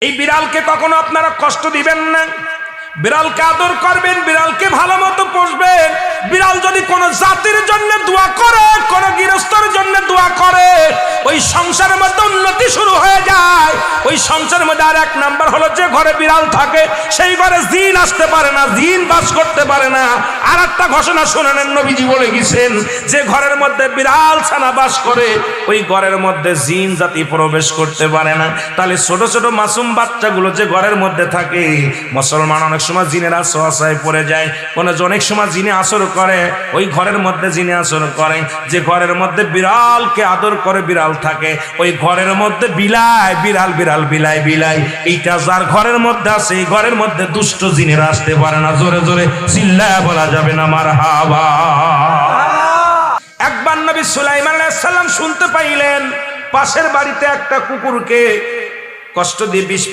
এই বিড়ালকে কখনো আপনারা কষ্ট দিবেন না, বিড়ালকে আদর করবেন, বিড়ালকে ভালো মতো পুষবেন। বিড়াল যদি কোনো জাতির জন্য দোয়া করে, কোনো গৃহস্থর জন্য দোয়া করে, ওই সংসারের মধ্যে উন্নতি শুরু হয়ে যায়। ওই সংসারের মধ্যে আর এক নাম্বার হলো, যে ঘরে বিড়াল থাকে সেই ঘরে জিন আসতে পারে না, জিন বাস করতে পারে না। আর একটা ঘোষণা শুনে নেন, নবীজি বলে গেছেন, যে ঘরের মধ্যে বিড়াল ছানা বাস করে ওই ঘরের মধ্যে জিন জাতি প্রবেশ করতে পারে না। তাহলে ছোট ছোট মাসুম বাচ্চাগুলো যে ঘরের মধ্যে থাকে, মুসলমান অনেক সময় জিনের আশ্রয় পড়ে যায়, অনেক সময় জিনে আসর করে, ওই ঘরের মধ্যে জিনে আসর করে। যে ঘরের মধ্যে বিড়ালকে আদর করে বিড়াল থাকে, ওই ঘরের মধ্যে বিলাই বিড়াল বিড়াল বিলাই বিলাই, এইটা যার ঘরের মধ্যে আছে এই ঘরের মধ্যে দুষ্ট জিনেরা আসতে পারে না। জোরে জোরে চিল্লায়া বলা যাবে না মারহাবা। একবার নবী সুলাইমান আলাইহিস সালাম শুনতে পাইলেন পাশের বাড়িতে একটা কুকুরকে কষ্ট দিয়ে বিষ